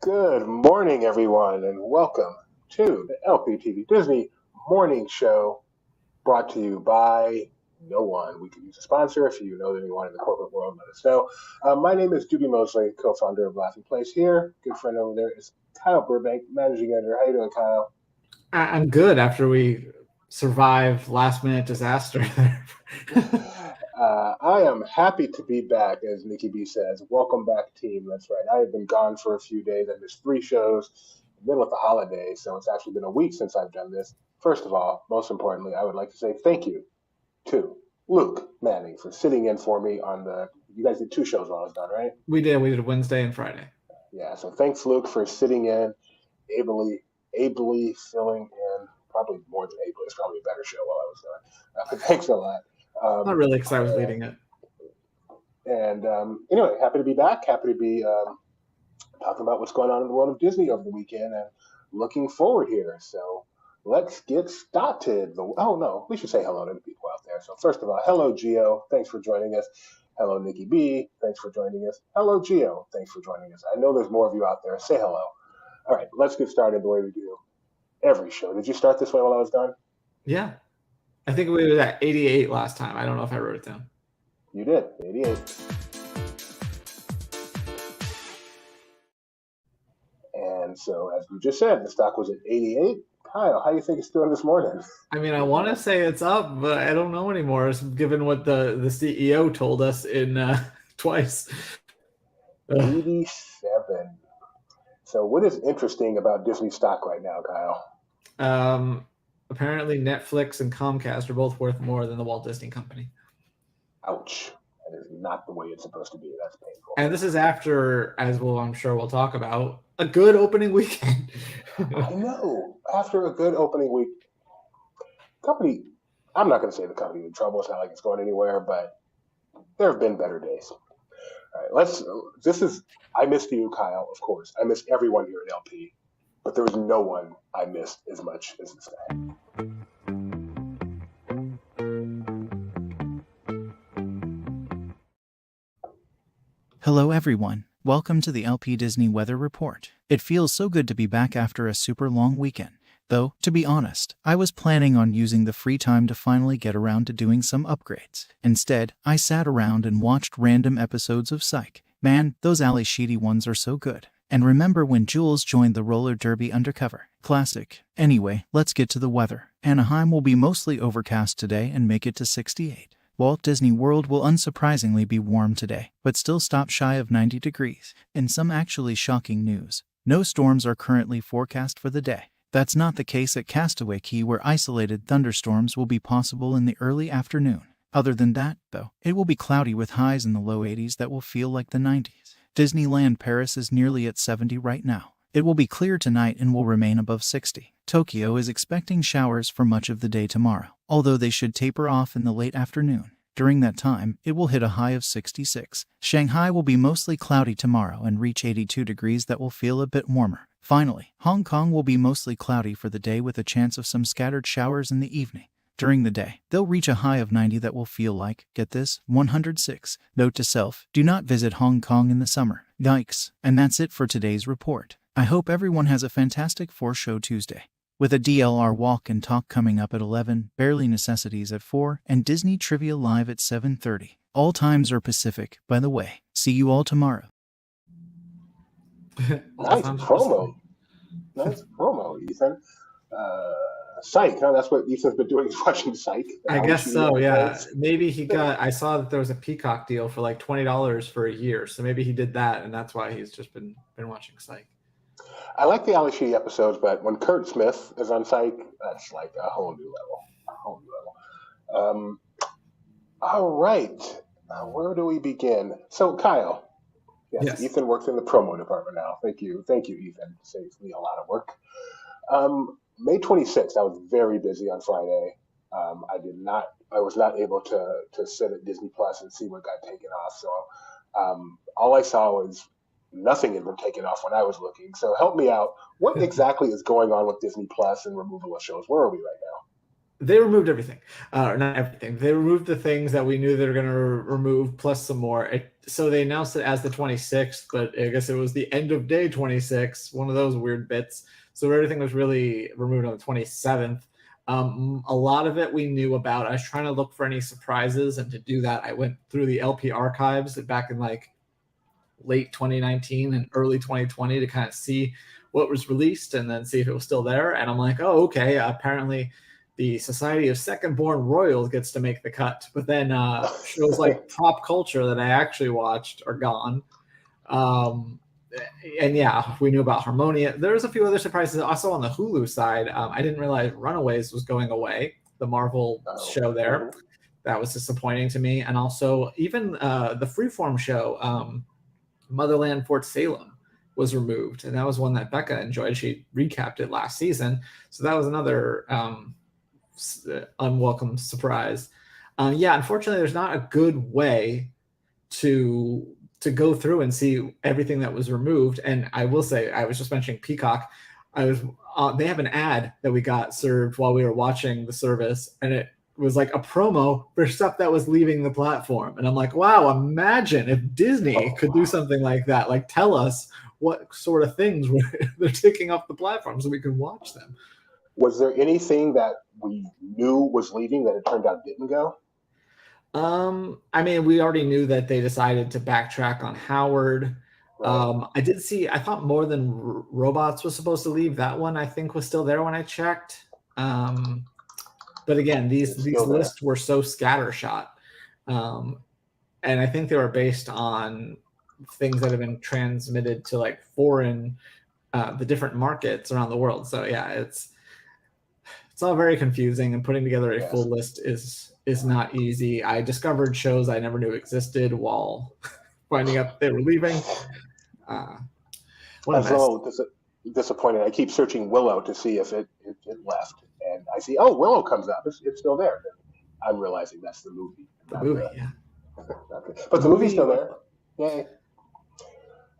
Good morning, everyone, and welcome to the LPTV Disney Morning Show, brought to you by no one. We could use a sponsor. If you know anyone in the corporate world, let us know. My name is Doobie Mosley, co-founder of Laughing Place here. Good friend over there is Kyle Burbank, managing editor. How you doing, Kyle? I'm good after we survived last minute disaster there. I am happy to be back, as Nikki B says. Welcome back, team. That's right. I have been gone for a few days. I missed three shows, been with the holidays, so it's actually been a week since I've done this. First of all, most importantly, I would like to say thank you to Luke Manning for sitting in for me on the. You guys did two shows while I was gone, right? We did Wednesday and Friday. Yeah. So thanks, Luke, for sitting in, ably filling in. Probably more than ably. It's probably a better show while I was gone. Thanks a lot. Not really, because I was leading it. And anyway, happy to be back. Happy to be talking about what's going on in the world of Disney over the weekend and looking forward here. So let's get started. Oh, no, we should say hello to the people out there. So, first of all, hello, Gio. Thanks for joining us. Hello, Nikki B. Thanks for joining us. Hello, Gio. Thanks for joining us. I know there's more of you out there. Say hello. All right, let's get started the way we do every show. Did you start this way while I was gone? Yeah. I think we were at 88 last time. I don't know if I wrote it down. You did, 88. And so, as we just said, the stock was at 88. Kyle, how do you think it's doing this morning? I mean, I want to say it's up, but I don't know anymore, given what the CEO told us in twice. 87. So, what is interesting about Disney stock right now, Kyle? Apparently, Netflix and Comcast are both worth more than the Walt Disney Company. Ouch. That is not the way it's supposed to be. That's painful. And this is after, as I'm sure we'll talk about, a good opening weekend. I know. After a good opening week, company, I'm not going to say the company's in trouble. It's not like it's going anywhere, but there have been better days. All right, I missed you, Kyle, of course. I missed everyone here at LP, but there was no one I missed as much as this guy. Hello everyone, welcome to the LP Disney Weather Report. It feels so good to be back after a super long weekend. Though, to be honest, I was planning on using the free time to finally get around to doing some upgrades. Instead, I sat around and watched random episodes of Psych. Man, those Ali Sheedy ones are so good. And remember when Jules joined the roller derby undercover? Classic. Anyway, let's get to the weather. Anaheim will be mostly overcast today and make it to 68. Walt Disney World will unsurprisingly be warm today, but still stop shy of 90 degrees. In some actually shocking news, no storms are currently forecast for the day. That's not the case at Castaway Cay, where isolated thunderstorms will be possible in the early afternoon. Other than that, though, it will be cloudy with highs in the low 80s that will feel like the 90s. Disneyland Paris is nearly at 70 right now. It will be clear tonight and will remain above 60. Tokyo is expecting showers for much of the day tomorrow, although they should taper off in the late afternoon. During that time, it will hit a high of 66. Shanghai will be mostly cloudy tomorrow and reach 82 degrees that will feel a bit warmer. Finally, Hong Kong will be mostly cloudy for the day with a chance of some scattered showers in the evening. During the day, they'll reach a high of 90 that will feel like, get this, 106. Note to self, do not visit Hong Kong in the summer. Yikes. And that's it for today's report. I hope everyone has a fantastic four-show Tuesday. With a DLR walk and talk coming up at 11, Barely Necessities at 4, and Disney Trivia Live at 7:30. All times are Pacific, by the way. See you all tomorrow. Nice promo. Nice promo, Ethan. Psych, huh? That's what Ethan's been doing, is watching Psych. I guess so, yeah. Maybe I saw that there was a Peacock deal for like $20 for a year, so maybe he did that, and that's why he's just been watching Psych. I like the Ali Sheedy episodes, but when Kurt Smith is on Psych, that's like a whole new level. All right. Where do we begin? So, Kyle. Yes, Ethan works in the promo department now. Thank you, Ethan. Saves me a lot of work. May 26th, I was very busy on Friday. I was not able to sit at Disney Plus and see what got taken off. So all I saw was nothing had been taken off when I was looking. So help me out. What exactly is going on with Disney Plus and removal of shows? Where are we right now? They removed everything, or not everything. They removed the things that we knew they were going to remove, plus some more. So they announced it as the 26th, but I guess it was the end of day 26, one of those weird bits. So everything was really removed on the 27th. A lot of it we knew about. I was trying to look for any surprises, and to do that, I went through the LP archives back in like late 2019 and early 2020 to kind of see what was released and then see if it was still there. And I'm like, oh, okay, apparently the Society of Second Born Royals gets to make the cut. But then shows like Pop Culture that I actually watched are gone. And yeah, we knew about Harmonia. There's a few other surprises also on the Hulu side. I didn't realize Runaways was going away, the Marvel show there. That was disappointing to me. And also even the Freeform show, Motherland Fort Salem, was removed, and that was one that Becca enjoyed. She recapped it last season, so that was another unwelcome surprise. Yeah, unfortunately, there's not a good way to go through and see everything that was removed. And I will say, I was just mentioning Peacock. They have an ad that we got served while we were watching the service, and it was like a promo for stuff that was leaving the platform. And I'm like, wow, imagine if Disney could do something like that. Like, tell us what sort of things they're taking off the platform so we can watch them. Was there anything that we knew was leaving that it turned out didn't go? I mean, we already knew that they decided to backtrack on Howard. Right. I thought More Than Robots was supposed to leave. That one, I think, was still there when I checked. But again, these lists were so scattershot. And I think they were based on things that have been transmitted to like foreign, the different markets around the world. So yeah, it's all very confusing, and putting together a full list is not easy. I discovered shows I never knew existed while finding out they were leaving. I was a little disappointed. I keep searching Willow to see if it left. And I see, Willow comes up. It's still there. I'm realizing that's the movie. Yeah. Okay. But the movie's still there. Yay.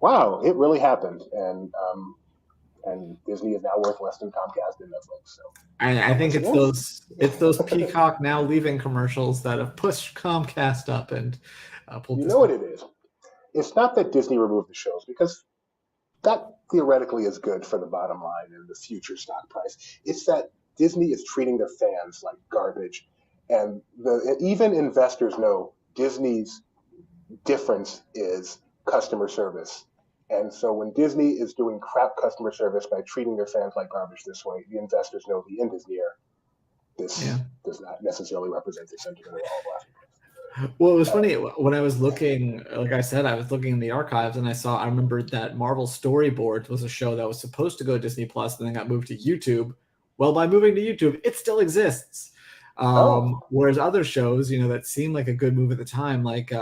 Wow, it really happened. And Disney is now worth less than Comcast and Netflix. So I think it's those Peacock now leaving commercials that have pushed Comcast up and pulled. You know what it is? It's not that Disney removed the shows, because that theoretically is good for the bottom line and the future stock price. It's that Disney is treating their fans like garbage, and even investors know Disney's difference is customer service. And so when Disney is doing crap customer service by treating their fans like garbage this way, the investors know the end is near. This does not necessarily represent the sentiment of all laughing. Well, it was funny when I was looking, like I said, I was looking in the archives, and I remembered that Marvel Storyboards was a show that was supposed to go to Disney Plus and then got moved to YouTube. Well, by moving to YouTube, it still exists. Whereas other shows, that seemed like a good move at the time, like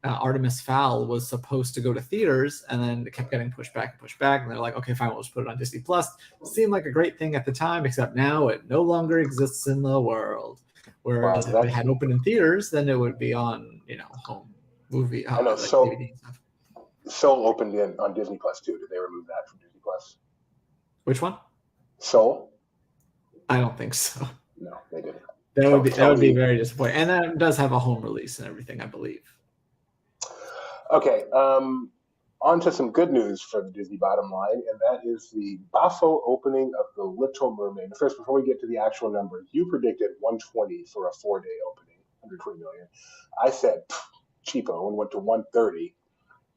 Artemis Fowl was supposed to go to theaters, and then it kept getting pushed back. And they're like, okay, fine, we'll just put it on Disney Plus. It seemed like a great thing at the time, except now it no longer exists in the world. Whereas if it had opened in theaters, then it would be on, home movie. I know, DVD and stuff. Soul opened on Disney Plus too. Did they remove that from Disney Plus? Which one? Soul? I don't think so. No, they didn't. That would be very disappointing. And that does have a home release and everything, I believe. Okay, on to some good news for the Disney bottom line, and that is the Buffalo opening of the Little Mermaid. First, before we get to the actual numbers, you predicted 120 for a 4-day opening, 120 million. I said cheapo and went to 130.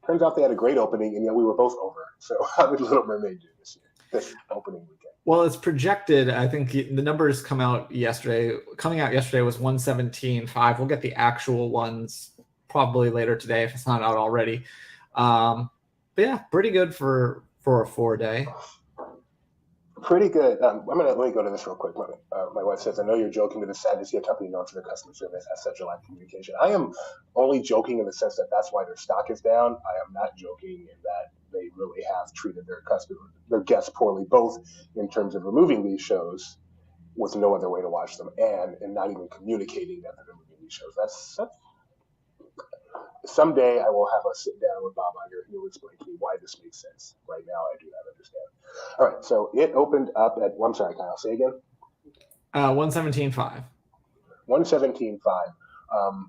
Turns out they had a great opening, and yet we were both over. So how did Little Mermaid do this opening weekend? Well, it's projected. I think the numbers coming out yesterday was 117.5. We'll get the actual ones probably later today if it's not out already. But yeah, pretty good for a 4-day. Pretty good. Let me go to this real quick. My wife says, I know you're joking, but it's sad to see a company known for their customer service has such a lack of communication. I am only joking in the sense that that's why their stock is down. I am not joking in that they really have treated their guests poorly, both in terms of removing these shows with no other way to watch them and not even communicating that they're removing these shows. That's someday I will have us sit down with Bob Iger and he'll explain to me why this makes sense. Right now, I do not understand. All right, so it opened up at, I'm sorry, Kyle, say again? 117.5. 117.5.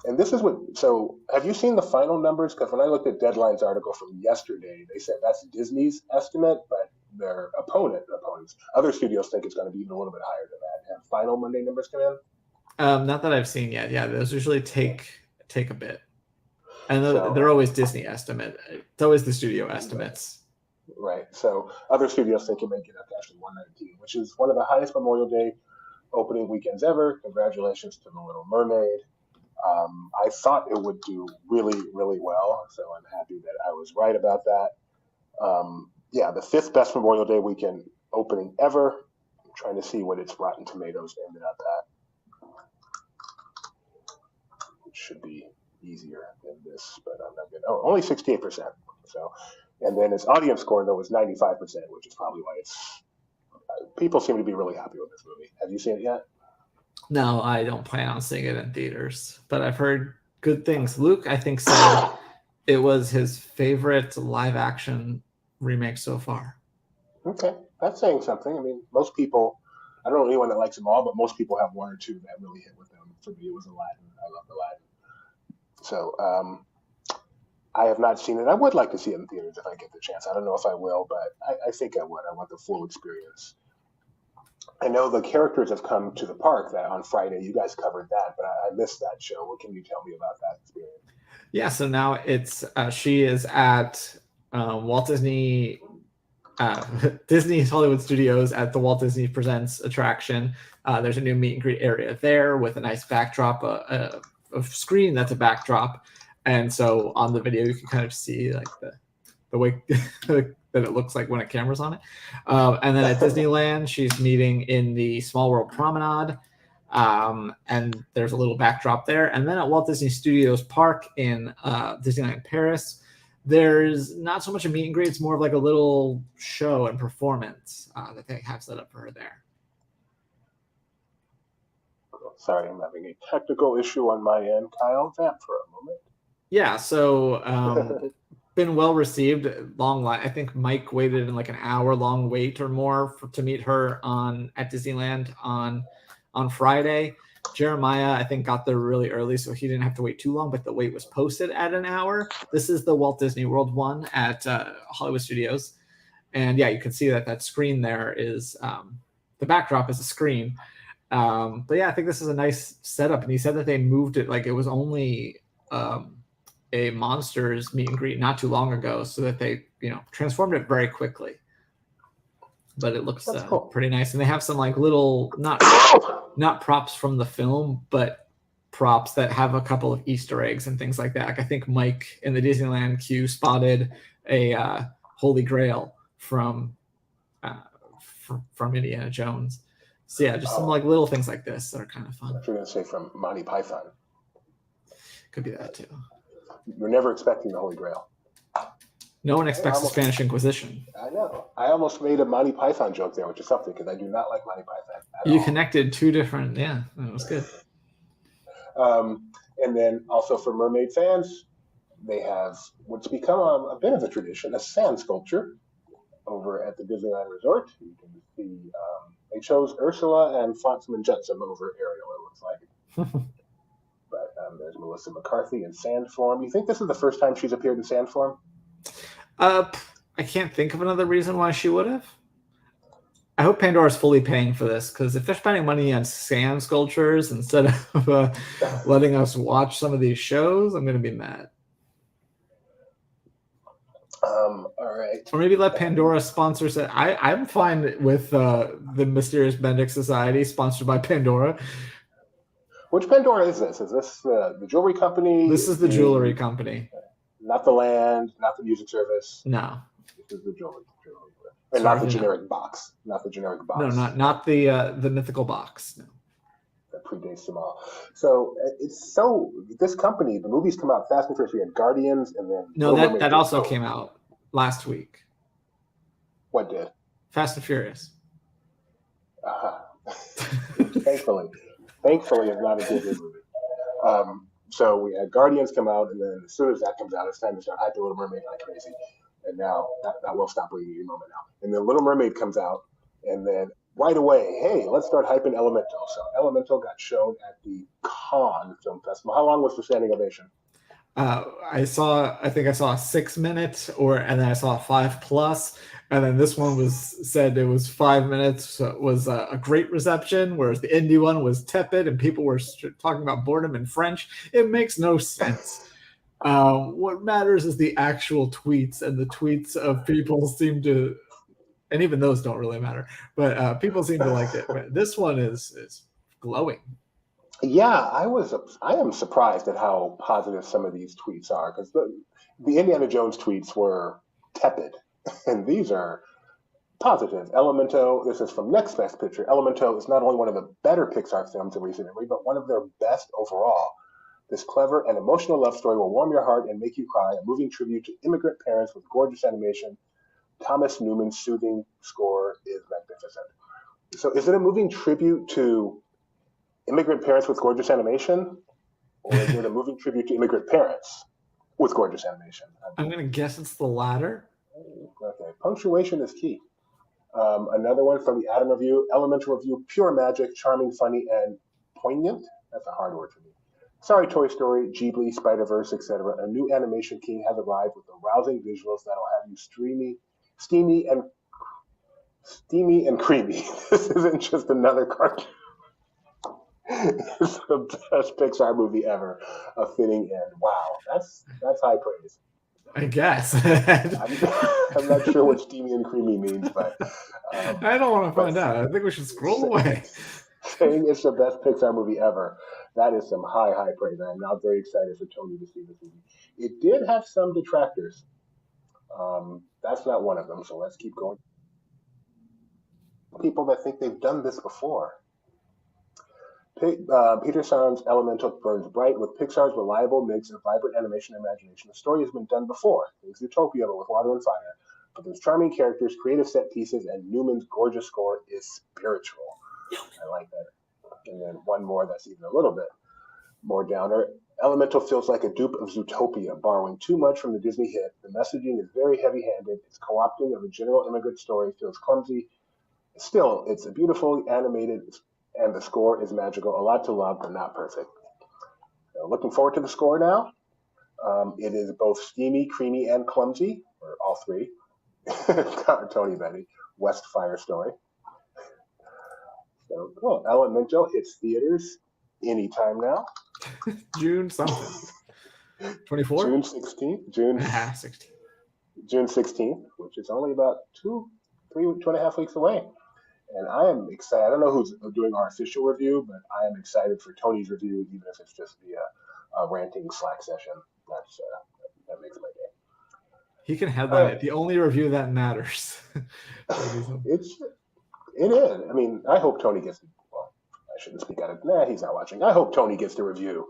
And this is what. So, have you seen the final numbers? Because when I looked at Deadline's article from yesterday, they said that's Disney's estimate, but their opponents, other studios think it's going to be even a little bit higher than that. Have final Monday numbers come in? Not that I've seen yet. Yeah, those usually take a bit, and they're always Disney estimate. It's always the studio estimates. Right. So other studios think it may get up to actually 119, which is one of the highest Memorial Day opening weekends ever. Congratulations to The Little Mermaid. I thought it would do really, really well, so I'm happy that I was right about that. Yeah, the 5th best Memorial Day weekend opening ever. I'm trying to see what its Rotten Tomatoes ended up at. It should be easier than this, but I'm not good. Oh, only 68%. So, and then its audience score though was 95%, which is probably why it's. People seem to be really happy with this movie. Have you seen it yet? No, I don't plan on seeing it in theaters, but I've heard good things. Luke, I think, said it was his favorite live action remake so far. Okay, that's saying something. I mean, most people, I don't know anyone that likes them all, but most people have one or two that really hit with them. For me, it was Aladdin. I love Aladdin. So I have not seen it. I would like to see it in theaters if I get the chance. I don't know if I will, but I think I would. I want the full experience. I know the characters have come to the park that on Friday. You guys covered that, but I missed that show. What can you tell me about that experience? Yeah, so now it's she is at Walt Disney Disney's Hollywood Studios at the Walt Disney Presents attraction. There's a new meet and greet area there with a nice backdrop, a screen that's a backdrop, and so on the video you can kind of see like the way that it looks like when a camera's on it. And then at Disneyland, she's meeting in the Small World Promenade. And there's a little backdrop there. And then at Walt Disney Studios Park in Disneyland Paris, there's not so much a meet and greet. It's more of like a little show and performance that they have set up for her there. Sorry, I'm having a technical issue on my end. Kyle, vamp for a moment. Yeah, so been well received. Long line. I think Mike waited in like an hour-long wait or more to meet her at Disneyland on Friday. Jeremiah, I think, got there really early, so he didn't have to wait too long, but the wait was posted at an hour. This is the Walt Disney World one at Hollywood Studios. And yeah, you can see that screen there is the backdrop is a screen. But yeah, I think this is a nice setup. And he said that they moved it like it was only a Monsters meet and greet not too long ago, so that they transformed it very quickly. But it looks cool. Pretty nice, and they have some like little not props from the film, but props that have a couple of Easter eggs and things like that. Like I think Mike in the Disneyland queue spotted a Holy Grail from Indiana Jones. So yeah, just some like little things like this that are kind of fun. I was going to say from Monty Python. Could be that too. You're never expecting the Holy Grail. No one expects the Spanish Inquisition. I know. I almost made a Monty Python joke there, which is something because I do not like Monty Python at You all. Connected two different, yeah, that was good. And then also for Mermaid fans, they have what's become a bit of a tradition, a sand sculpture over at the Disneyland Resort. You can see they chose Ursula and Flotsam and Jetsam over Ariel, it looks like. But there's Melissa McCarthy in sand form. You think this is the first time she's appeared in sand form? I can't think of another reason why she would have. I hope Pandora's fully paying for this, because if they're spending money on sand sculptures instead of letting us watch some of these shows, I'm going to be mad. All right. Or maybe let Pandora sponsor it. I'm fine with the Mysterious Benedict Society sponsored by Pandora. Which Pandora is this? Is this the jewelry company? This is the jewelry company. Not the land, not the music service. No. This is the jewelry. And not the generic box. Not the generic box. No, not the mythical box. No. That predates them all. So this company, the movies come out fast and furious. We had Guardians and then... No, that also came out last week. What did? Fast and Furious. Thankfully, it's not a Disney movie. So we had Guardians come out, and then as soon as that comes out, it's time to start hyping Little Mermaid like crazy. And now that will stop bringing you a moment now. And then Little Mermaid comes out, and then right away, hey, let's start hyping Elemento. So Elemento got shown at the Cannes Film Festival. How long was the standing ovation? I think I saw a 6 minute, and then I saw a 5+, and then this one was said it was 5 minutes. So it was a great reception, whereas the indie one was tepid, and people were talking about boredom in French. It makes no sense. What matters is the actual tweets, and the tweets of people seem to, and even those don't really matter, but people seem to like it. But this one is glowing. Yeah, I am surprised at how positive some of these tweets are because the Indiana Jones tweets were tepid, and these are positive. Elemento, this is from Next Best Picture. Elemento is not only one of the better Pixar films in recent memory, but one of their best overall. This clever and emotional love story will warm your heart and make you cry, a moving tribute to immigrant parents with gorgeous animation. Thomas Newman's soothing score is magnificent. So is it a moving tribute to immigrant parents with gorgeous animation, or is it a moving tribute to immigrant parents with gorgeous animation? I'm going to guess it's the latter. Okay, punctuation is key. Another one from the Adam Review, Elemental Review, pure magic, charming, funny, and poignant. That's a hard word for me. Sorry, Toy Story, Ghibli, Spider-Verse, etc. A new animation king has arrived with arousing visuals that'll have you steamy and creamy. This isn't just another cartoon. It's the best Pixar movie ever. A fitting end. Wow, that's high praise. I guess. I'm not sure what steamy and creamy means, but I don't want to find out. I think we should scroll away. Saying it's the best Pixar movie ever. That is some high praise. I'm now very excited for Tony to see this movie. It did have some detractors. That's not one of them, so let's keep going. People that think they've done this before. Peter Sound's Elemento burns bright with Pixar's reliable mix of vibrant animation and imagination. The story has been done before. It's Utopia, but with water and fire. But there's charming characters, creative set pieces, and Newman's gorgeous score is spiritual. I like that. And then one more that's even a little bit more downer. Elemental feels like a dupe of Zootopia, borrowing too much from the Disney hit. The messaging is very heavy-handed. Its co-opting of a general immigrant story feels clumsy. Still, it's a beautifully animated, and the score is magical. A lot to love, but not perfect. So looking forward to the score now. It is both steamy, creamy, and clumsy, or all three. Tony Betty, West Fire Story. So cool. Elemento hits theaters anytime now. June something. 24? June 16th. June 16th, which is only about 2.5 weeks away. And I am excited. I don't know who's doing our official review, but I am excited for Tony's review, even if it's just via a ranting Slack session. That makes my day. He can headline it. The only review that matters. It is. I mean, I hope Tony gets to, well, I shouldn't speak out of, he's not watching. I hope Tony gets to review,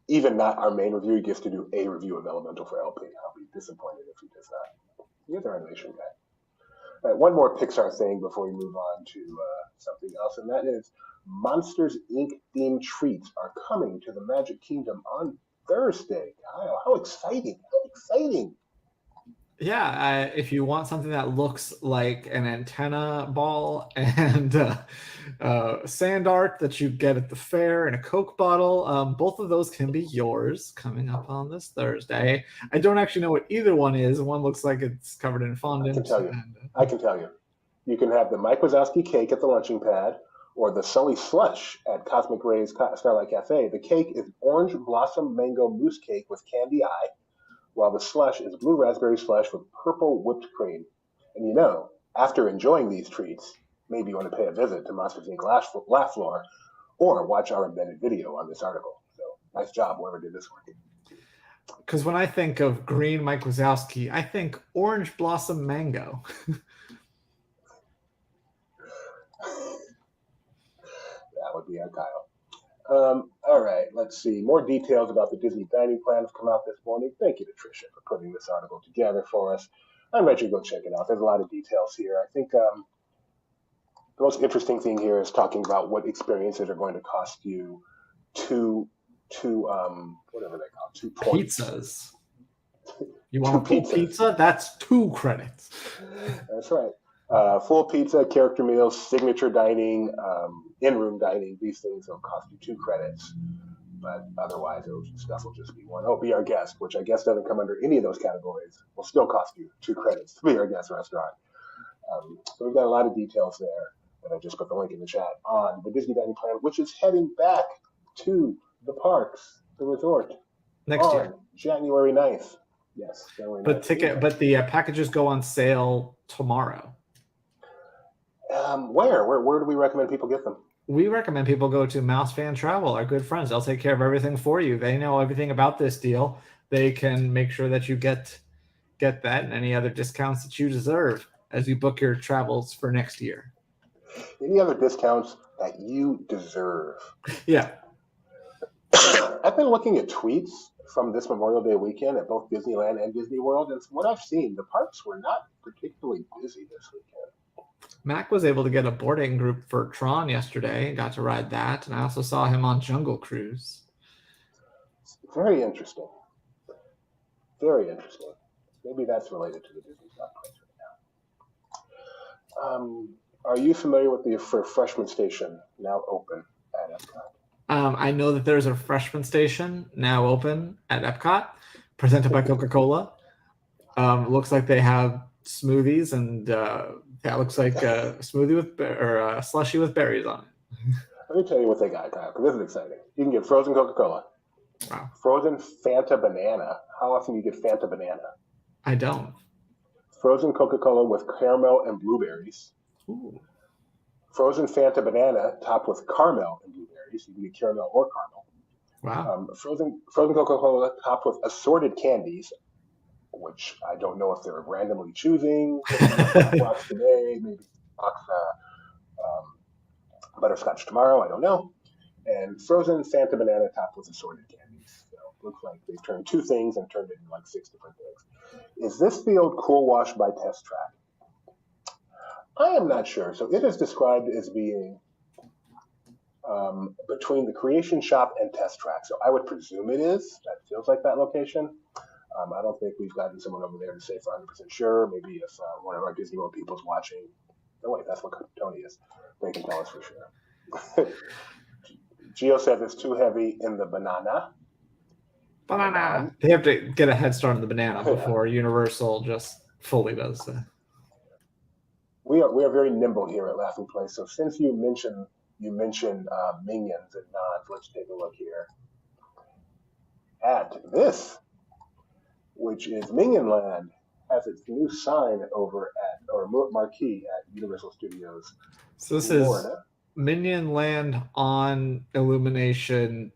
even not our main review, he gets to do a review of Elemental for LP. I'll be disappointed if he does not. He's our animation guy. All right, one more Pixar thing before we move on to something else, and that is Monsters, Inc. themed treats are coming to the Magic Kingdom on Thursday. How exciting! How exciting! Yeah, if you want something that looks like an antenna ball and sand art that you get at the fair and a Coke bottle, both of those can be yours coming up on this Thursday. I don't actually know what either one is. One looks like it's covered in fondant. I can tell you. You can have the Mike Wazowski cake at the lunching pad or the Sully slush at Cosmic Ray's Starlight Cafe. The cake is orange blossom mango mousse cake with candy eye, while the slush is blue raspberry slush with purple whipped cream. And you know, after enjoying these treats, maybe you want to pay a visit to Monsters Inc. Laugh Floor or watch our embedded video on this article. So nice job, whoever did this one. Because when I think of green Mike Wazowski, I think orange blossom mango. That would be our Kyle. All right, let's see. More details about the Disney dining plan have come out this morning. Thank you to Tricia for putting this article together for us. I invite you to go check it out. There's a lot of details here. I think the most interesting thing here is talking about what experiences are going to cost you two whatever they call it, 2 points. Pizzas. You want a full pizza? That's 2 credits. That's right. Full pizza, character meals, signature dining, in-room dining. These things will cost you 2 credits, but otherwise stuff will just be 1. Oh, be our guest, which I guess doesn't come under any of those categories, will still cost you 2 credits to be our guest restaurant. So we've got a lot of details there that I just put the link in the chat on the Disney Dining Plan, which is heading back to the parks, the resort, next year. January 9th. Yes, January 9th. But the packages go on sale tomorrow. Where do we recommend people get them? We recommend people go to Mouse Fan Travel, our good friends. They'll take care of everything for you. They know everything about this deal. They can make sure that you get that and any other discounts that you deserve as you book your travels for next year. Any other discounts that you deserve? Yeah. I've been looking at tweets from this Memorial Day weekend at both Disneyland and Disney World, and from what I've seen, the parks were not particularly busy this weekend. Mac was able to get a boarding group for Tron yesterday and got to ride that, and I also saw him on Jungle Cruise. Very interesting. Very interesting. Maybe that's related to the Disney stock price right now. Are you familiar with the refreshment station now open at Epcot? I know that there's a refreshment station now open at Epcot, presented by Coca-Cola. Looks like they have smoothies, and that looks like a smoothie or a slushy with berries on it. Let me tell you what they got, Kyle, because this is exciting. You can get frozen Coca-Cola. Wow. Frozen Fanta banana. How often do you get Fanta banana? I don't. Frozen Coca-Cola with caramel and blueberries. Ooh. Frozen Fanta banana topped with caramel and blueberries. You can get caramel or caramel. Wow. Frozen Coca-Cola topped with assorted candies, which I don't know if they're randomly choosing. Box today, maybe box butterscotch tomorrow. I don't know. And frozen Fanta banana topped with assorted candies. So looks like they've turned 2 things and turned it into like 6 different things. Is this field Cool Wash by Test Track? I am not sure. So it is described as being between the Creation Shop and Test Track. So I would presume it is. That feels like that location. I don't think we've gotten someone over there to say for 100% sure. Maybe if one of our Disney World people's watching. Oh, wait, that's what Tony is. They can tell us for sure. Gio said it's too heavy in the banana. Banana. They have to get a head start on the banana before Universal just fully does that. We are very nimble here at Laughing Place. So since you mentioned Minions and Nods, let's take a look here at this, which is Minion Land, has its new sign over at, or marquee at Universal Studios. So this Florida. Is Minion Land on Illumination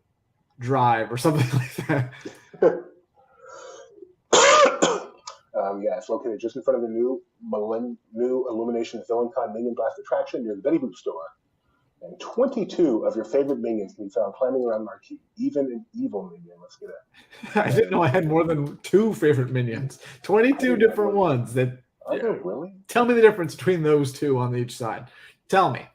Drive or something like that. Yeah, it's located just in front of the new Illumination VillainCon Minion Blast attraction near the Betty Boop store. And 22 of your favorite minions can be found climbing around marquee, even an evil minion. Let's get it. I didn't know I had more than 2 favorite minions. 22 different ones. That are there really? Tell me the difference between those 2 on each side. Tell me.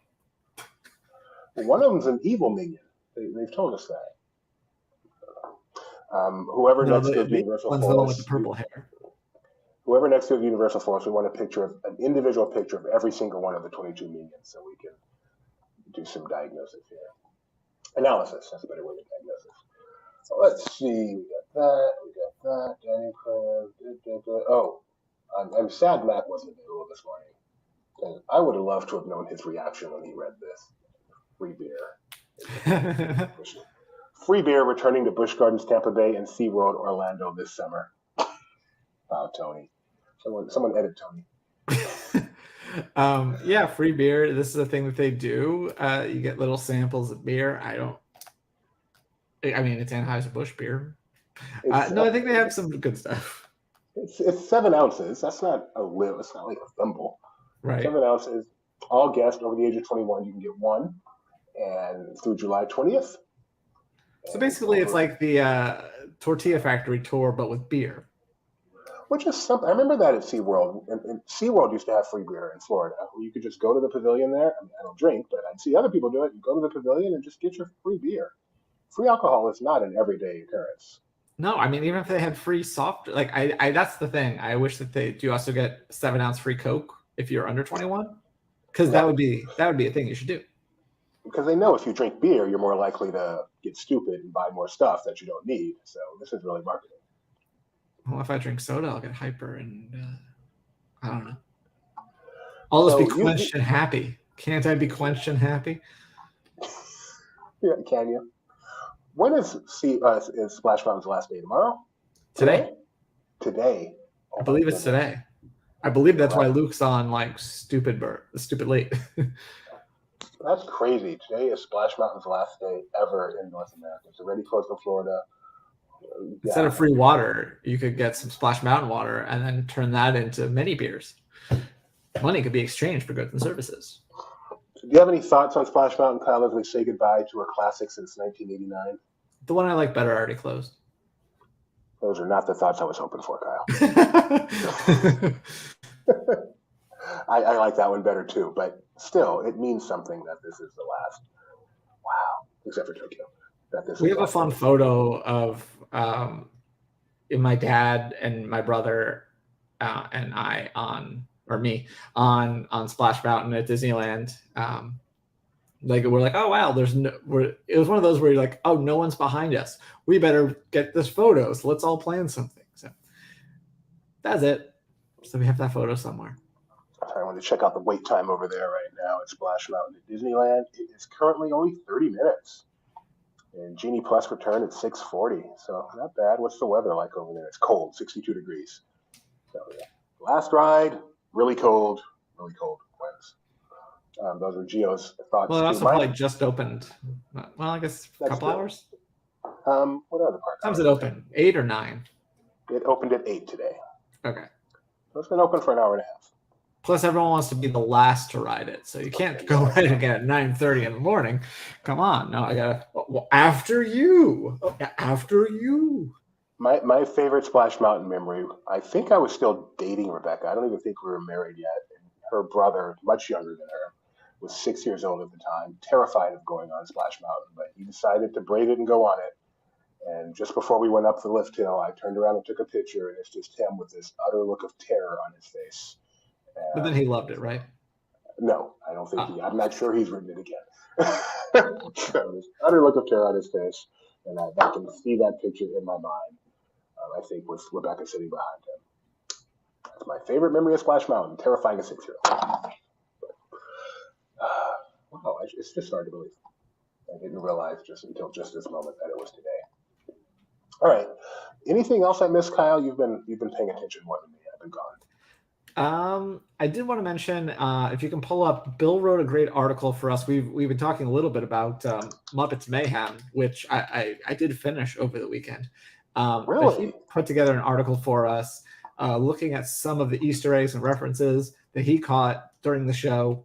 Well, one of them's an evil minion. They've told us that. Whoever next to Universal Forest, the one with the purple hair. Whoever next to Universal Forest, we want an individual picture of every single one of the 22 minions, so we can do some diagnosis here. Analysis, that's a better way to diagnosis. So let's see, we got that, Danny Cran, Oh, I'm sad Matt wasn't available this morning. I would have loved to have known his reaction when he read this. Free beer. Free beer returning to Busch Gardens, Tampa Bay, and SeaWorld Orlando this summer. Wow, Tony. Someone edit Tony. Yeah, free beer. This is a thing that they do. You get little samples of beer. I mean, it's Anheuser-Busch beer. No, I think they have some good stuff. It's 7 ounces. That's not a lid. It's not like a thimble. Right. 7 ounces. All guests over the age of 21, you can get one, and through July 20th. So basically, it's like the Tortilla Factory tour, but with beer. Which is something. I remember that at SeaWorld. And SeaWorld used to have free beer in Florida. You could just go to the pavilion there. I mean, I don't drink, but I'd see other people do it. You go to the pavilion and just get your free beer. Free alcohol is not an everyday occurrence. No, I mean, even if they had free soft, like I that's the thing. I wish that they do also get 7 ounce free Coke if you're under 21, because that would be a thing you should do. Because they know if you drink beer, you're more likely to get stupid and buy more stuff that you don't need. So this is really marketing. Well, if I drink soda, I'll get hyper, and I don't know. I'll just be quenched and happy. Can't I be quenched and happy? Yeah, can you? When is Splash Mountain's last day? Tomorrow? Today. Today. I believe it's today. I believe that's why Luke's on like stupid late. That's crazy. Today is Splash Mountain's last day ever in North America. It's already closed in Florida. Instead of free water, you could get some Splash Mountain water and then turn that into mini beers. Money could be exchanged for goods and services. Do you have any thoughts on Splash Mountain, Kyle, as we say goodbye to a classic since 1989? The one I like better already closed. Those are not the thoughts I was hoping for, Kyle. I like that one better too, but still, it means something that this is the last. Wow, except for Tokyo. We have a fun photo of my dad and my brother and I on Splash Mountain at Disneyland. Like we're like, oh wow, it was one of those where you're like, oh, no one's behind us. We better get this photo. So let's all plan something. So that's it. So we have that photo somewhere. I want to check out the wait time over there right now at Splash Mountain at Disneyland. It is currently only 30 minutes. And Genie Plus return at 6:40. So not bad. What's the weather like over there? It's cold, 62 degrees. So yeah. Last ride, really cold winds. Those are Gio's thoughts. Well, it also probably just opened. Well, I guess a couple hours. What other park? Time's it open? 8 or 9? It opened at 8 today. Okay. So it's been open for an hour and a half. Plus, everyone wants to be the last to ride it, so you can't go right again at 9:30 in the morning. Come on, no, I gotta. Well, after you. My favorite Splash Mountain memory. I think I was still dating Rebecca. I don't even think we were married yet. And her brother, much younger than her, was 6 years old at the time, terrified of going on Splash Mountain, but he decided to brave it and go on it. And just before we went up the lift hill, I turned around and took a picture, and it's just him with this utter look of terror on his face. But then he loved it, right? No, I don't think I'm not sure he's written it again. So this utter look of terror on his face, and I can see that picture in my mind. I think with Rebecca sitting behind him. That's my favorite memory of Splash Mountain, terrifying a 6-year-old. Wow, it's just hard to believe. I didn't realize until this moment that it was today. All right. Anything else I missed, Kyle? You've been paying attention more than me. I've been gone. I did want to mention, if you can pull up, Bill wrote a great article for us. We've been talking a little bit about Muppets Mayhem, which I did finish over the weekend. Really? But he put together an article for us, looking at some of the Easter eggs and references that he caught during the show.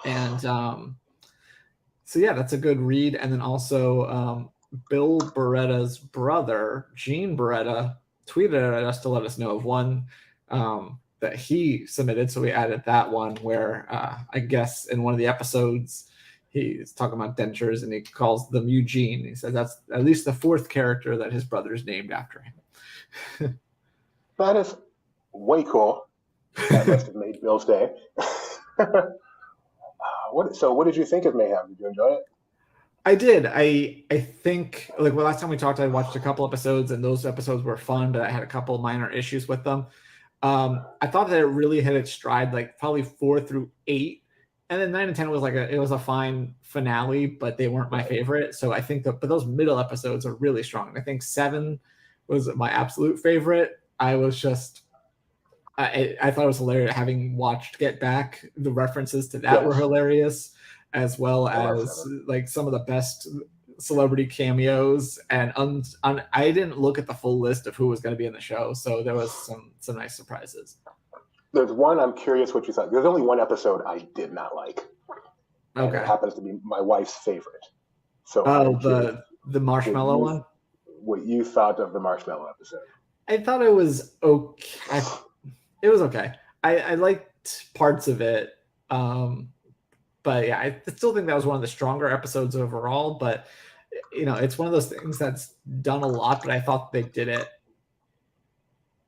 And so yeah, that's a good read. And then also Bill Beretta's brother, Gene Beretta, tweeted at us to let us know of one that he submitted. So we added that one where I guess in one of the episodes he's talking about dentures and he calls them Eugene. He said that's at least the 4th character that his brother is named after him. That is way cool. That must have made Bill's day. What did you think of Mayhem? Did you enjoy it? I did. I think like last time we talked, I watched a couple episodes and those episodes were fun, but I had a couple minor issues with them. I thought that it really hit its stride, like probably 4 through 8, and then 9 and 10 was it was a fine finale, but they weren't my favorite. So I think but those middle episodes are really strong. I think 7 was my absolute favorite. I was just. I thought it was hilarious having watched Get Back. The references to that were hilarious, as well as like some of the best celebrity cameos. And I didn't look at the full list of who was going to be in the show, so there was some nice surprises. There's one I'm curious what you thought. There's only one episode I did not like. Okay, it happens to be my wife's favorite. So the marshmallow one. What you thought of the marshmallow episode? I thought it was okay. It was okay. I liked parts of it. But yeah, I still think that was one of the stronger episodes overall. But, it's one of those things that's done a lot, but I thought they did it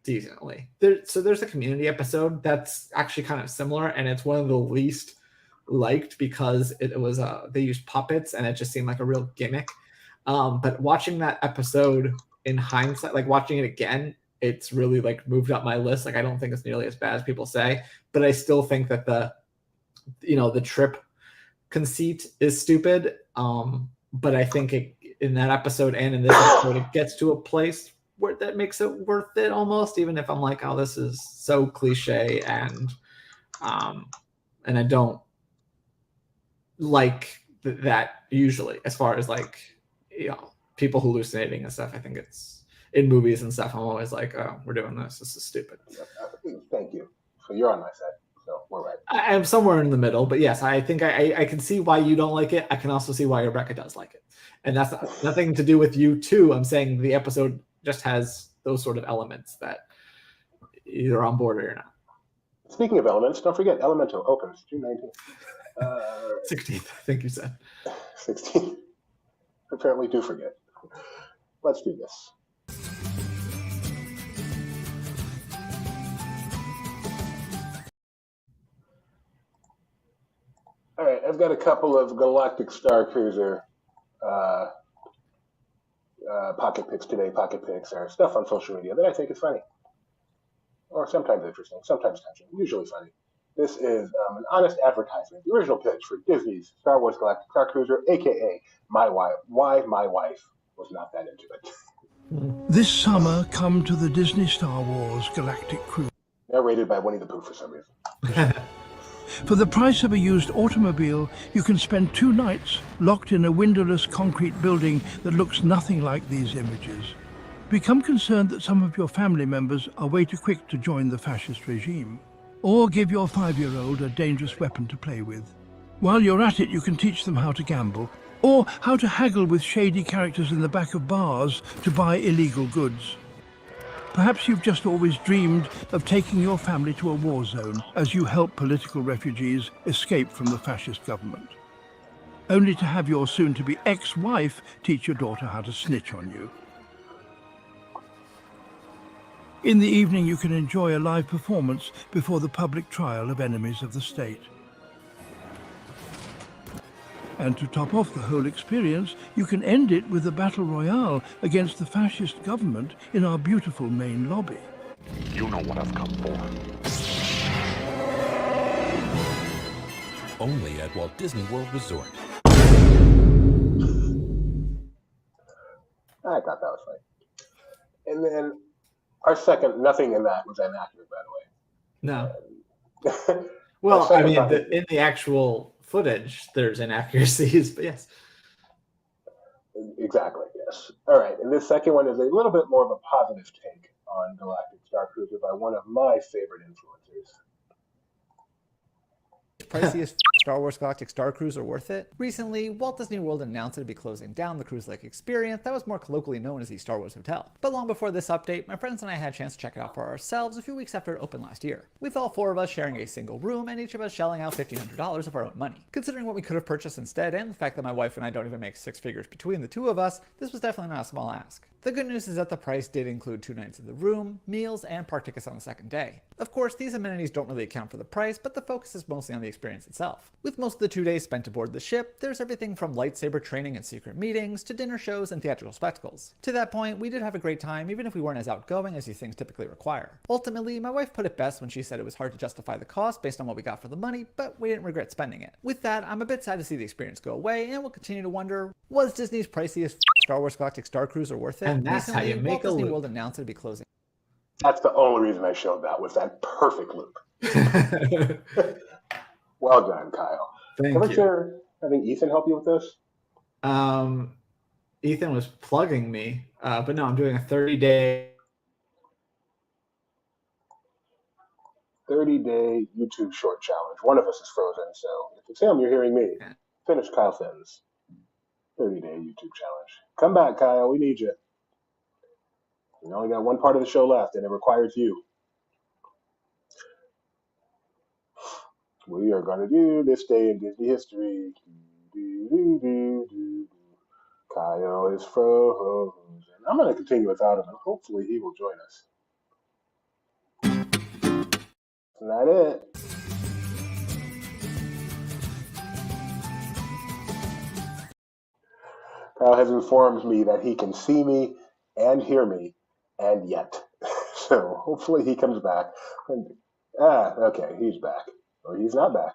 decently. So there's a community episode that's actually kind of similar, and it's one of the least liked because it was they used puppets and it just seemed like a real gimmick. But watching that episode in hindsight, like watching it again, it's really like moved up my list. Like I don't think it's nearly as bad as people say, but I still think that the trip conceit is stupid. But I think in that episode and in this episode, it gets to a place where that makes it worth it almost, even if I'm like, oh, this is so cliche and I don't like that usually as far as like, people hallucinating and stuff. I think it's in movies and stuff. I'm always like, oh, we're doing this. This is stupid. Thank you. So you're on my side. So we're right. I'm somewhere in the middle, but yes, I think I can see why you don't like it. I can also see why Rebecca does like it. And that's nothing to do with you too. I'm saying the episode just has those sort of elements that you're on board or you're not. Speaking of elements, don't forget Elemento opens June 19th. 16th, I think you said. 16th. Apparently do forget. Let's do this. All right, I've got a couple of Galactic Star Cruiser pocket picks today. Pocket picks are stuff on social media that I think is funny, or sometimes interesting, sometimes touching, usually funny. This is an honest advertisement, the original pitch for Disney's Star Wars Galactic Star Cruiser, aka why my wife was not that into it. This summer, come to the Disney Star Wars Galactic Cruise. Narrated by Winnie the Pooh for some reason. For the price of a used automobile, you can spend 2 nights locked in a windowless concrete building that looks nothing like these images. Become concerned that some of your family members are way too quick to join the fascist regime. Or give your 5-year-old a dangerous weapon to play with. While you're at it, you can teach them how to gamble, or how to haggle with shady characters in the back of bars to buy illegal goods. Perhaps you've just always dreamed of taking your family to a war zone as you help political refugees escape from the fascist government, only to have your soon-to-be ex-wife teach your daughter how to snitch on you. In the evening, you can enjoy a live performance before the public trial of enemies of the state. And to top off the whole experience, you can end it with a battle royale against the fascist government in our beautiful main lobby. You know what I've come for. Only at Walt Disney World Resort. I thought that was funny. And then our second, nothing in that was inaccurate, by No. the way. Well, I mean, in the actual footage, there's inaccuracies, but yes. Exactly, yes. All right, and this second one is a little bit more of a positive take on Galactic Star Cruiser by one of my favorite influencers. Priciest Star Wars Galactic Star Cruiser worth it? Recently, Walt Disney World announced it would be closing down the cruise-like experience that was more colloquially known as the Star Wars Hotel. But long before this update, my friends and I had a chance to check it out for ourselves a few weeks after it opened last year, with all 4 of us sharing a single room and each of us shelling out $1,500 of our own money. Considering what we could have purchased instead and the fact that my wife and I don't even make 6 figures between the 2 of us, this was definitely not a small ask. The good news is that the price did include 2 nights in the room, meals, and park tickets on the second day. Of course, these amenities don't really account for the price, but the focus is mostly on the experience itself. With most of the 2 days spent aboard the ship, there's everything from lightsaber training and secret meetings, to dinner shows and theatrical spectacles. To that point, we did have a great time, even if we weren't as outgoing as these things typically require. Ultimately, my wife put it best when she said it was hard to justify the cost based on what we got for the money, but we didn't regret spending it. With that, I'm a bit sad to see the experience go away, and we'll continue to wonder, was Disney's priciest Star Wars Galactic Star Cruiser worth it? And that's how you make Walt Disney a loop. World announced it would be closing. That's the only reason I showed that, was that perfect loop. Well done, Kyle. Thank Ever you. sure having Ethan help you with this? Ethan was plugging me, but no, I'm doing a 30-day 30-day YouTube short challenge. One of us is frozen, so if it's him, you're hearing me. Finish Kyle's sentence. 30-day YouTube challenge. Come back, Kyle. We need you. We only got one part of the show left, and it requires you. We are going to do this day in Disney history. Kyle is frozen. I'm going to continue without him, and hopefully he will join us. Isn't that it? Kyle has informed me that he can see me and hear me, and yet. So hopefully he comes back. Okay, he's back. Or he's not back.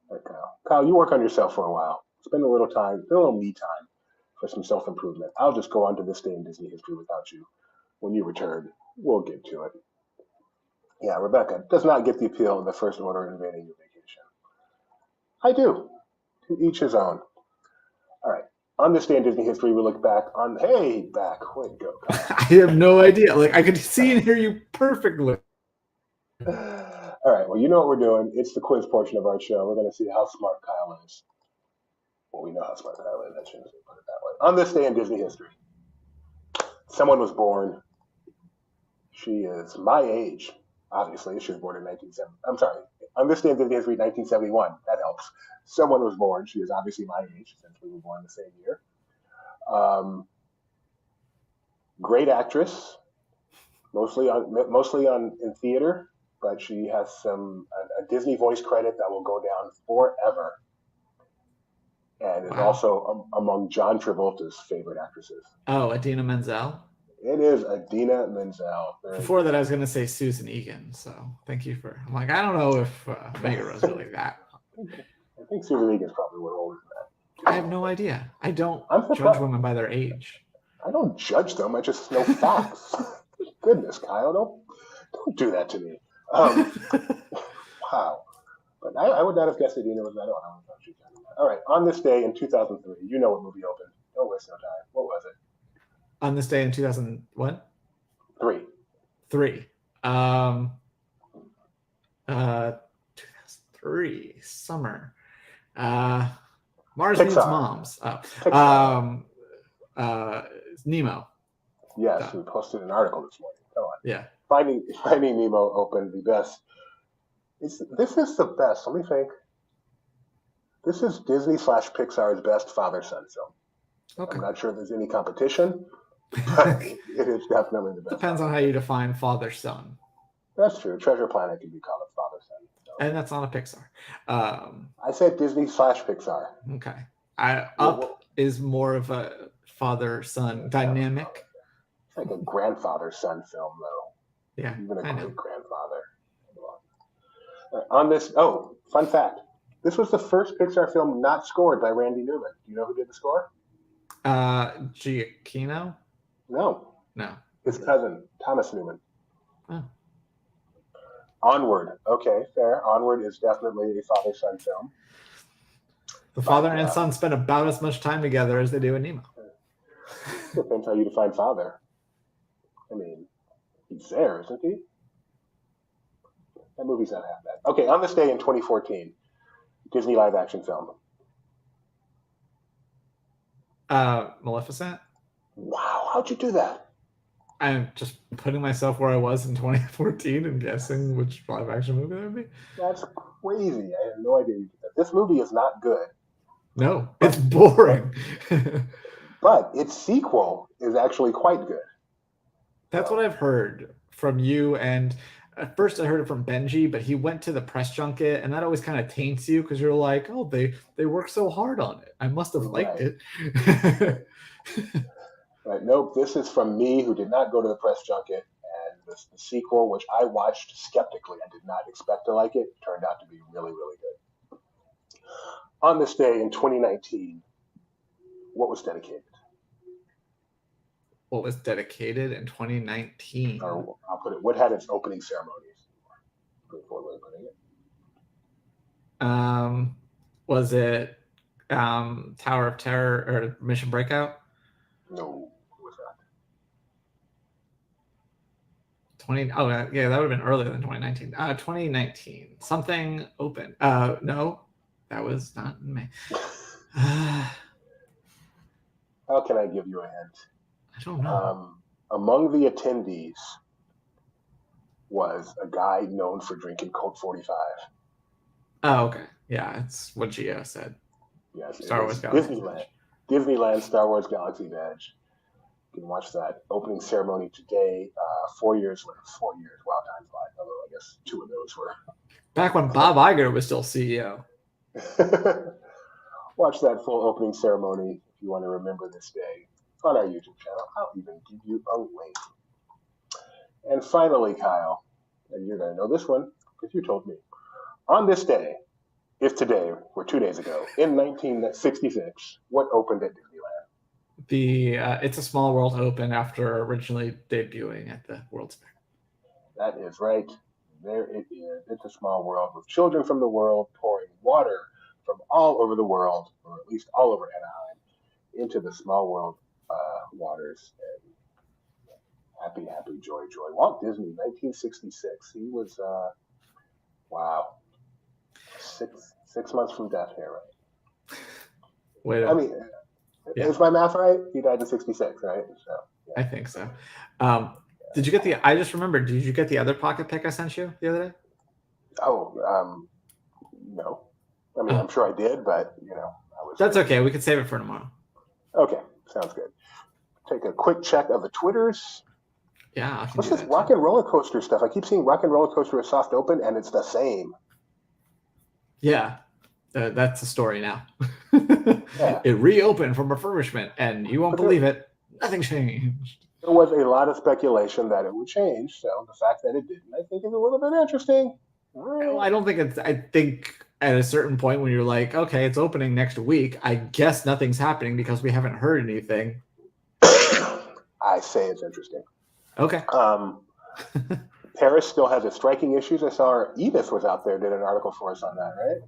All right, Kyle. Kyle, you work on yourself for a while. Spend a little time, a little me time for some self-improvement. I'll just go on to this day in Disney history without you. When you return, we'll get to it. Yeah, Rebecca does not get the appeal of the First Order invading your vacation. I do. To each his own. All right. On this day in Disney history, we look back on. Hey, back. Way to go, Kyle. I have no idea. Like, I could see and hear you perfectly. All right. Well, you know what we're doing. It's the quiz portion of our show. We're going to see how smart Kyle is. Well, we know how smart Kyle is. I shouldn't put it that way. On this day in Disney history, someone was born. She is my age. Obviously, she was born in 1970. I'm sorry. On this day in Disney history, 1971. That helps. Someone was born. She is obviously my age since we were born the same year. Great actress, mostly on in theater, but she has a Disney voice credit that will go down forever, and is also among John Travolta's favorite actresses. Oh, Idina Menzel. It is Idina Menzel. Before that, I was going to say Susan Egan. So thank you for. I'm like, I don't know if Megara was really that. I think Susan Egan's probably a little older than that. I have no idea. I don't I'm judge women by their age. I don't judge them. I just know facts. Goodness, Kyle, don't do that to me. Wow. But I would not have guessed Idina was that old. I would have thought she was younger than that. All right. On this day in 2003, you know what movie opened. Don't waste no time. What was it? On this day in 2000, what? Three. 2003 summer. Mars Pixar. Needs Moms. Nemo. Yes, we posted an article this morning. Come on. Yeah. Finding Nemo opened the best. This is the best. Let me think. This is Disney / Pixar's best father-son film. Okay. I'm not sure if there's any competition, but it is definitely the best. Depends on how you define father-son. That's true. Treasure Planet can be called a father-son. So. And that's not a Pixar. I said Disney / Pixar. Okay. Up is more of a father-son dynamic. It's like a grandfather-son film, though. Yeah, Even a I know. great-grandfather. On this, fun fact. This was the first Pixar film not scored by Randy Newman. Do you know who did the score? Giacchino? No. His cousin, Thomas Newman. Oh. Onward. Okay, fair. Onward is definitely a father-son film. The father and son spend about as much time together as they do in Nemo. Depends how you define father. I mean, he's there, isn't he? That movie's not half bad. Okay, on this day in 2014, Disney live-action film. Maleficent? Wow, how'd you do that? I'm just putting myself where I was in 2014 and guessing which live-action movie that would be. That's crazy. I have no idea you did that. This movie is not good. No, it's boring. But its sequel is actually quite good. That's what I've heard from you. And at first I heard it from Benji, but he went to the press junket, and that always kind of taints you because you're like, oh, they worked so hard on it. I must have liked it. Right. Nope. This is from me, who did not go to the press junket, and the sequel, which I watched skeptically, I did not expect to like it, turned out to be really, really good. On this day in 2019, what was dedicated? What was dedicated in 2019? Or I'll put it, what had its opening ceremonies? Before really putting it. Was it Tower of Terror or Mission Breakout? No, it was not. 20. Oh, yeah, that would have been earlier than 2019. 2019, something open. No, that was not in May. How can I give you a hint? I don't know. Among the attendees was a guy known for drinking Colt 45. Oh, okay. Yeah, it's what Gio said. Yes, Star Wars Galaxy Disneyland. Disneyland Star Wars Galaxy's Edge. You can watch that opening ceremony today. 4 years later. 4 years. Wow, time flies. guess 2 of those were. Back when Bob Iger was still CEO. Watch that full opening ceremony if you want to remember this day on our YouTube channel. I'll even give you a link. And finally, Kyle, and you're going to know this one because you told me. On this day, if today were 2 days ago, in 1966, what opened at Disneyland? The It's a Small World opened after originally debuting at the World's Fair. That is right. There it is. It's a Small World with children from the world pouring water from all over the world, or at least all over Anaheim, into the Small World waters. And happy, happy, joy, joy. Walt Disney, 1966. He was, wow, six months from death here, right? Wait, I mean, is my math right? He died in 66, right? So, yeah. I think so. Did you get I just remembered, did you get the other pocket pick I sent you the other day? Oh, no. I mean, I'm sure I did, but, I was... That's okay. We could save it for tomorrow. Okay, sounds good. Take a quick check of the Twitters. Yeah. What's this Rock and Roller Coaster stuff? I keep seeing Rock and Roller Coaster with soft open, and it's the same. Yeah, that's the story now. Yeah. It reopened from refurbishment, and you won't believe it. Nothing changed. There was a lot of speculation that it would change, so the fact that it didn't, I think, is a little bit interesting. Well, I don't think it's... I think at a certain point when you're like, okay, it's opening next week, I guess nothing's happening because we haven't heard anything. I say it's interesting. Okay. Paris still has its striking issues. I saw Edith was out there, did an article for us on that, right?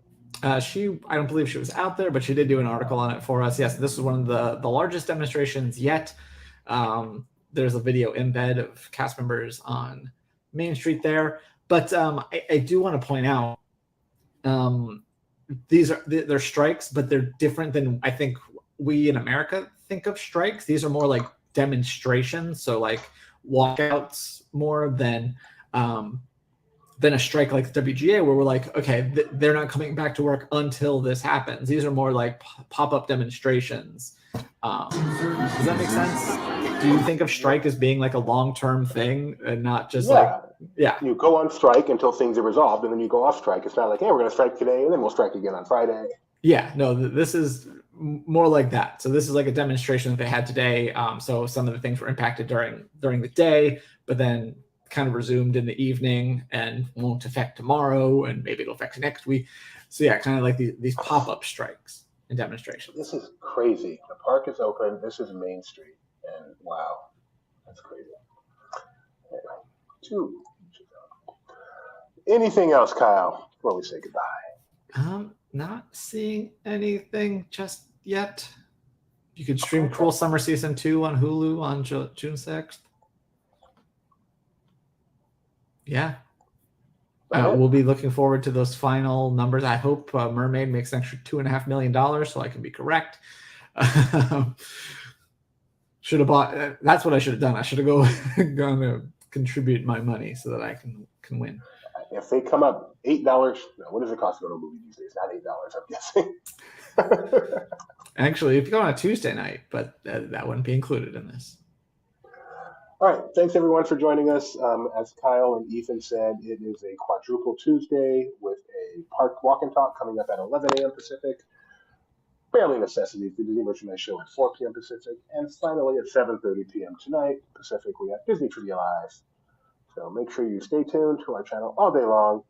I don't believe she was out there, but she did do an article on it for us. Yes, this was one of the largest demonstrations yet. There's a video embed of cast members on Main Street there. But I do want to point out, they're strikes, but they're different than I think we in America think of strikes. These are more like demonstrations, so like walkouts more than a strike like the WGA, where we're like, okay, they're not coming back to work until this happens. These are more like pop-up demonstrations. Does that make sense? Do you think of strike as being like a long-term thing and not just You go on strike until things are resolved, and then you go off strike. It's not like, hey, we're going to strike today, and then we'll strike again on Friday. Yeah, no, this is more like that. So this is like a demonstration that they had today. So some of the things were impacted during the day, but then kind of resumed in the evening and won't affect tomorrow, and maybe it'll affect next week. So yeah, kind of like these pop-up strikes and demonstrations. This is crazy. The park is open. This is Main Street, and wow, that's crazy. Anyway, anything else, Kyle, before we say goodbye? Not seeing anything just yet. You could stream Cruel Summer Season 2 on Hulu on June 6th. Yeah. We'll be looking forward to those final numbers. I hope Mermaid makes an extra $2.5 million, so I can be correct. Should have bought. That's what I should have done. I should have gone to contribute my money so that I can win. If they come up $8, what does it cost to go to a movie these days? Not $8, I'm guessing. Actually, if you go on a Tuesday night, but that wouldn't be included in this. All right. Thanks, everyone, for joining us. As Kyle and Ethan said, it is a quadruple Tuesday with a park walk and talk coming up at 11 a.m. Pacific. Family Necessities, the Disney Merchandise Show at 4 p.m. Pacific. And finally, at 7:30 p.m. tonight Pacific, we have Disney Trivia Live. So make sure you stay tuned to our channel all day long.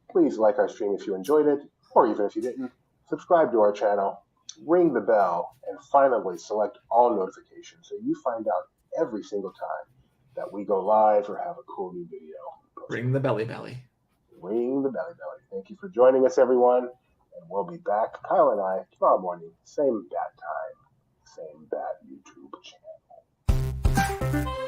Please like our stream if you enjoyed it, or even if you didn't. Subscribe to our channel, ring the bell, and finally select all notifications so you find out every single time that we go live or have a cool new video. Ring the belly belly. Ring the belly belly. Thank you for joining us, everyone. And we'll be back, Kyle and I, tomorrow morning, same bat time, same bat YouTube channel.